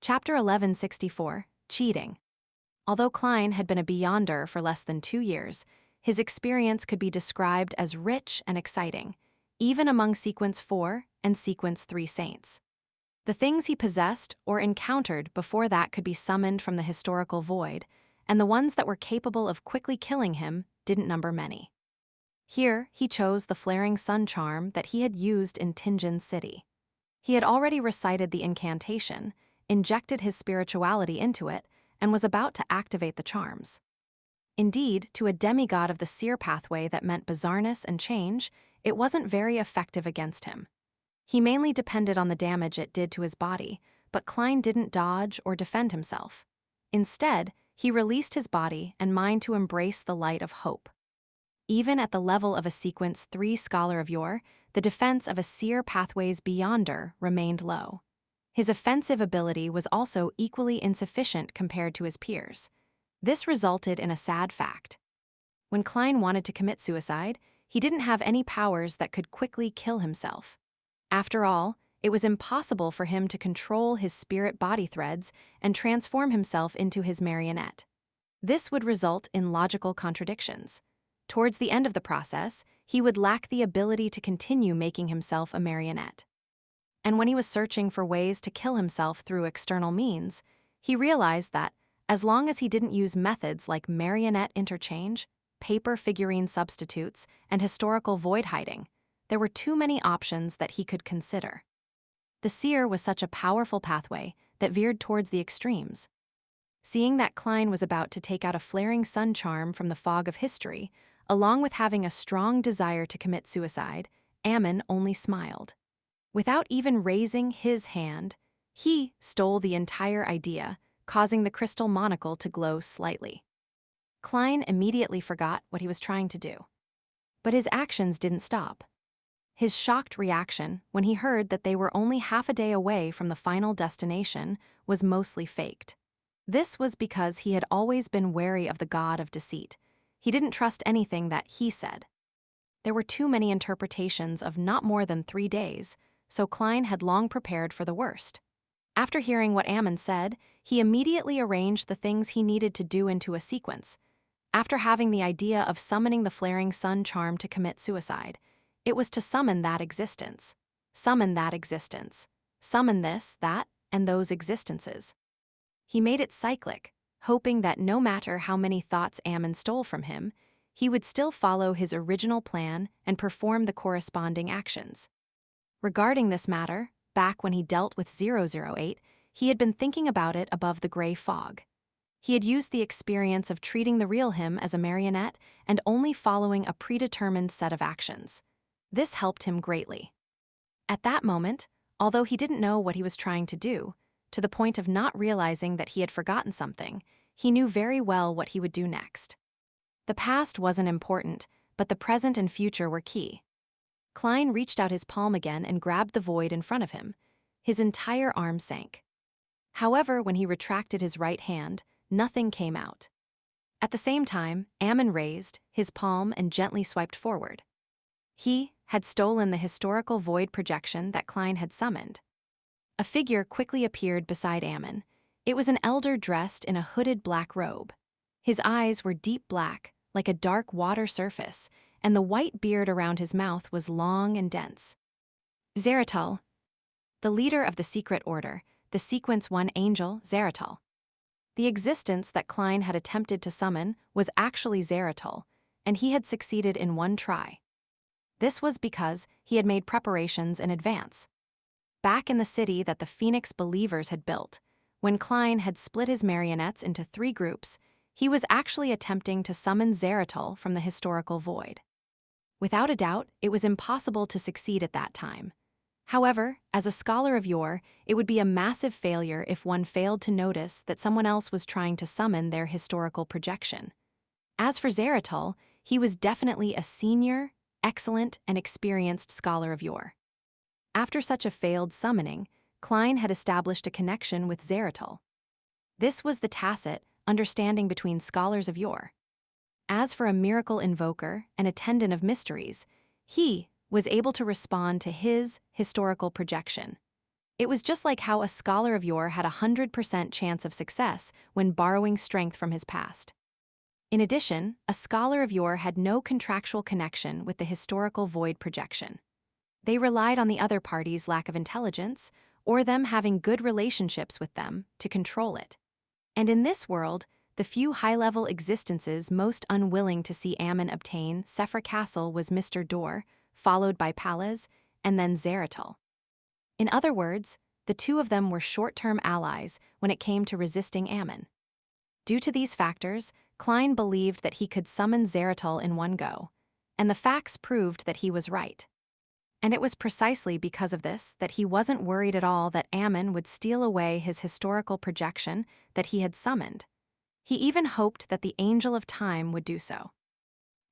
Chapter 1164, Cheating. Although Klein had been a Beyonder for less than 2 years, his experience could be described as rich and exciting, even among Sequence 4 and Sequence 3 saints. The things he possessed or encountered before that could be summoned from the historical void, and the ones that were capable of quickly killing him didn't number many. Here, he chose the flaring sun charm that he had used in Tinjin City. He had already recited the incantation, injected his spirituality into it, and was about to activate the charms. Indeed, to a demigod of the seer pathway that meant bizarreness and change, it wasn't very effective against him. He mainly depended on the damage it did to his body, but Klein didn't dodge or defend himself. Instead, he released his body and mind to embrace the light of hope. Even at the level of a Sequence 3 Scholar of Yore, the defense of a seer pathway's Beyonder remained low. His offensive ability was also equally insufficient compared to his peers. This resulted in a sad fact. When Klein wanted to commit suicide, he didn't have any powers that could quickly kill himself. After all, it was impossible for him to control his spirit body threads and transform himself into his marionette. This would result in logical contradictions. Towards the end of the process, he would lack the ability to continue making himself a marionette. And when he was searching for ways to kill himself through external means, he realized that, as long as he didn't use methods like marionette interchange, paper figurine substitutes, and historical void hiding, there were too many options that he could consider. The seer was such a powerful pathway that veered towards the extremes. Seeing that Klein was about to take out a flaring sun charm from the fog of history, along with having a strong desire to commit suicide, Ammon only smiled. Without even raising his hand, he stole the entire idea, causing the crystal monocle to glow slightly. Klein immediately forgot what he was trying to do. But his actions didn't stop. His shocked reaction when he heard that they were only half a day away from the final destination was mostly faked. This was because he had always been wary of the god of deceit. He didn't trust anything that he said. There were too many interpretations of not more than 3 days, so Klein had long prepared for the worst. After hearing what Ammon said, he immediately arranged the things he needed to do into a sequence. After having the idea of summoning the flaring sun charm to commit suicide, it was to summon that existence. Summon that existence. Summon this, that, and those existences. He made it cyclic, hoping that no matter how many thoughts Ammon stole from him, he would still follow his original plan and perform the corresponding actions. Regarding this matter, back when he dealt with 008, he had been thinking about it above the gray fog. He had used the experience of treating the real him as a marionette and only following a predetermined set of actions. This helped him greatly. At that moment, although he didn't know what he was trying to do, to the point of not realizing that he had forgotten something, he knew very well what he would do next. The past wasn't important, but the present and future were key. Klein reached out his palm again and grabbed the void in front of him. His entire arm sank. However, when he retracted his right hand, nothing came out. At the same time, Ammon raised his palm and gently swiped forward. He had stolen the historical void projection that Klein had summoned. A figure quickly appeared beside Ammon. It was an elder dressed in a hooded black robe. His eyes were deep black, like a dark water surface, and the white beard around his mouth was long and dense. Zeratul, the leader of the secret order, the Sequence 1 angel, Zeratul. The existence that Klein had attempted to summon was actually Zeratul, and he had succeeded in one try. This was because he had made preparations in advance. Back in the city that the Phoenix Believers had built, when Klein had split his marionettes into 3 groups, he was actually attempting to summon Zeratul from the historical void. Without a doubt, it was impossible to succeed at that time. However, as a scholar of yore, it would be a massive failure if one failed to notice that someone else was trying to summon their historical projection. As for Zeratul, he was definitely a senior, excellent, and experienced scholar of yore. After such a failed summoning, Klein had established a connection with Zeratul. This was the tacit understanding between scholars of yore. As for a miracle invoker and attendant of mysteries, he was able to respond to his historical projection. It was just like how a scholar of yore had a 100% chance of success when borrowing strength from his past. In addition, a scholar of yore had no contractual connection with the historical void projection. They relied on the other party's lack of intelligence, or them having good relationships with them, to control it. And in this world, the few high-level existences most unwilling to see Ammon obtain Sephra Castle was Mr. Dor, followed by Palez, and then Zeratul. In other words, the two of them were short-term allies when it came to resisting Ammon. Due to these factors, Klein believed that he could summon Zeratul in one go, and the facts proved that he was right. And it was precisely because of this that he wasn't worried at all that Ammon would steal away his historical projection that he had summoned. He even hoped that the Angel of Time would do so.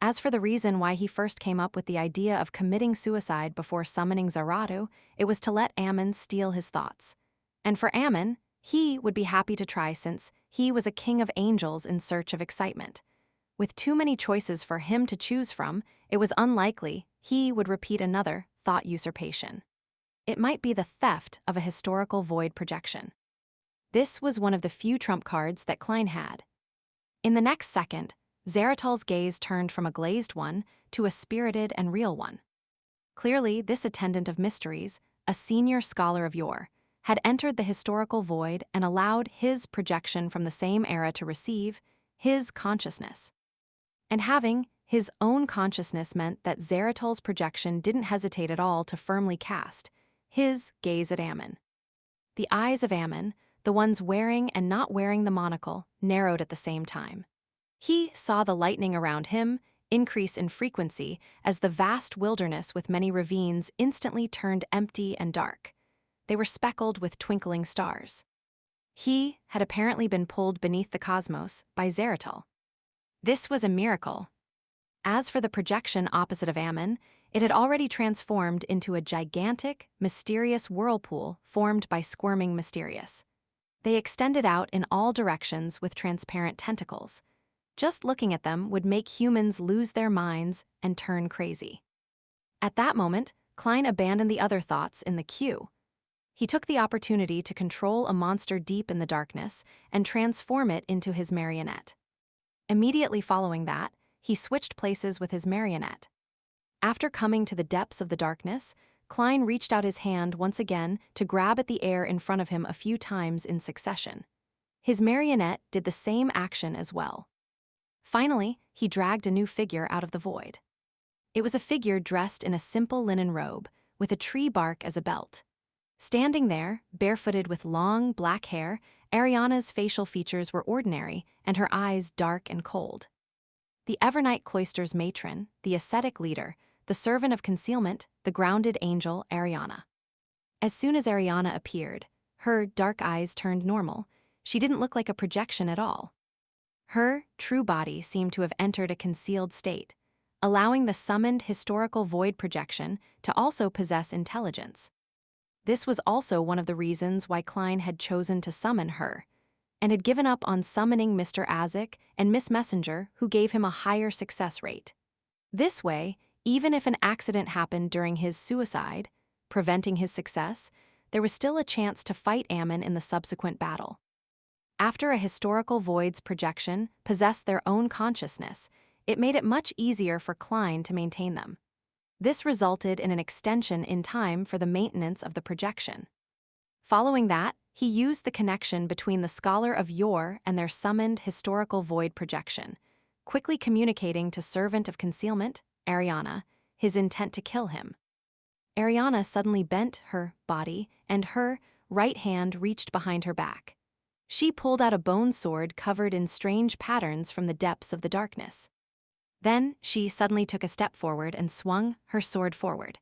As for the reason why he first came up with the idea of committing suicide before summoning Zaratu, it was to let Ammon steal his thoughts. And for Ammon, he would be happy to try since he was a king of angels in search of excitement. With too many choices for him to choose from, it was unlikely he would repeat another thought usurpation. It might be the theft of a historical void projection. This was one of the few trump cards that Klein had. In the next second, Zeratul's gaze turned from a glazed one to a spirited and real one. Clearly, this attendant of mysteries, a senior scholar of yore, had entered the historical void and allowed his projection from the same era to receive his consciousness. And having his own consciousness meant that Zeratul's projection didn't hesitate at all to firmly cast his gaze at Ammon. The eyes of Ammon, the ones wearing and not wearing the monocle, narrowed at the same time. He saw the lightning around him increase in frequency as the vast wilderness with many ravines instantly turned empty and dark. They were speckled with twinkling stars. He had apparently been pulled beneath the cosmos by Zeratul. This was a miracle. As for the projection opposite of Ammon, it had already transformed into a gigantic, mysterious whirlpool formed by Squirming Mysterious. They extended out in all directions with transparent tentacles. Just looking at them would make humans lose their minds and turn crazy. At that moment, Klein abandoned the other thoughts in the queue. He took the opportunity to control a monster deep in the darkness and transform it into his marionette. Immediately following that, he switched places with his marionette. After coming to the depths of the darkness, Klein reached out his hand once again to grab at the air in front of him a few times in succession. His marionette did the same action as well. Finally, he dragged a new figure out of the void. It was a figure dressed in a simple linen robe, with a tree bark as a belt. Standing there, barefooted with long, black hair, Ariana's facial features were ordinary and her eyes dark and cold. The Evernight Cloister's matron, the ascetic leader, the servant of concealment, the grounded angel Ariana. As soon as Ariana appeared, her dark eyes turned normal. She didn't look like a projection at all. Her true body seemed to have entered a concealed state, allowing the summoned historical void projection to also possess intelligence. This was also one of the reasons why Klein had chosen to summon her, and had given up on summoning Mr. Azik and Miss Messenger, who gave him a higher success rate. This way, even if an accident happened during his suicide, preventing his success, there was still a chance to fight Ammon in the subsequent battle. After a historical void's projection possessed their own consciousness, it made it much easier for Klein to maintain them. This resulted in an extension in time for the maintenance of the projection. Following that, he used the connection between the scholar of yore and their summoned historical void projection, quickly communicating to Servant of Concealment, Ariana, his intent to kill him. Ariana suddenly bent her body, and her right hand reached behind her back. She pulled out a bone sword covered in strange patterns from the depths of the darkness. Then she suddenly took a step forward and swung her sword forward.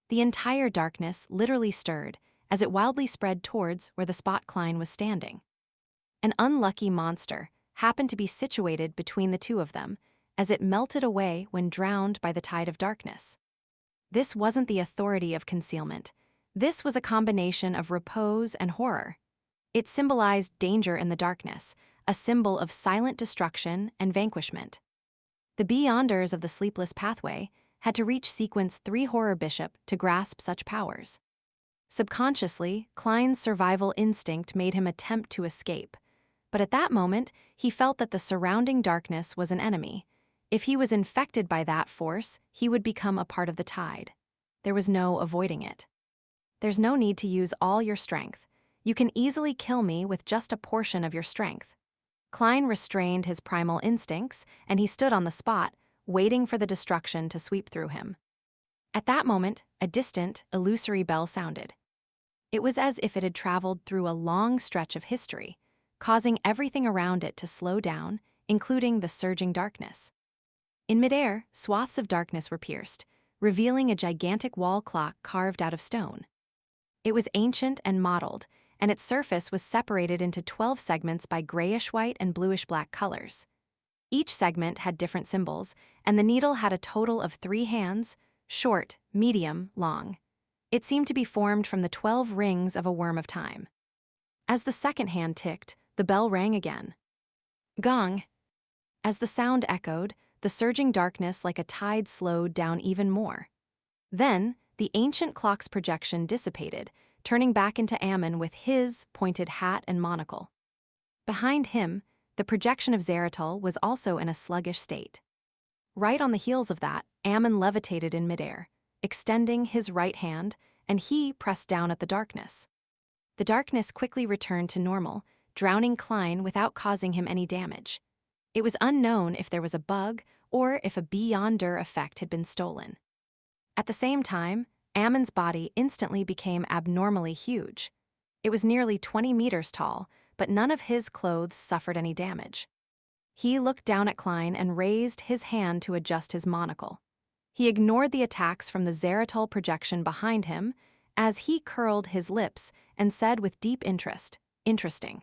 The entire darkness literally stirred as it wildly spread towards where the spot Klein was standing. An unlucky monster happened to be situated between the two of them, as it melted away when drowned by the tide of darkness. This wasn't the authority of concealment. This was a combination of repose and horror. It symbolized danger in the darkness, a symbol of silent destruction and vanquishment. The Beyonders of the Sleepless Pathway had to reach Sequence 3 Horror Bishop to grasp such powers. Subconsciously, Klein's survival instinct made him attempt to escape. But at that moment, he felt that the surrounding darkness was an enemy. If he was infected by that force, he would become a part of the tide. There was no avoiding it. There's no need to use all your strength. You can easily kill me with just a portion of your strength. Klein restrained his primal instincts, and he stood on the spot, waiting for the destruction to sweep through him. At that moment, a distant, illusory bell sounded. It was as if it had traveled through a long stretch of history, causing everything around it to slow down, including the surging darkness. In midair, swaths of darkness were pierced, revealing a gigantic wall clock carved out of stone. It was ancient and mottled, and its surface was separated into 12 segments by grayish-white and bluish-black colors. Each segment had different symbols, and the needle had a total of 3 hands, short, medium, long. It seemed to be formed from the 12 rings of a worm of time. As the second hand ticked, the bell rang again. Gong! As the sound echoed, the surging darkness like a tide slowed down even more. Then, the ancient clock's projection dissipated, turning back into Ammon with his pointed hat and monocle. Behind him, the projection of Zeratul was also in a sluggish state. Right on the heels of that, Ammon levitated in midair, extending his right hand, and he pressed down at the darkness. The darkness quickly returned to normal, drowning Klein without causing him any damage. It was unknown if there was a bug or if a Beyonder effect had been stolen. At the same time, Ammon's body instantly became abnormally huge. It was nearly 20 meters tall, but none of his clothes suffered any damage. He looked down at Klein and raised his hand to adjust his monocle. He ignored the attacks from the Zeratul projection behind him as he curled his lips and said with deep interest, "Interesting."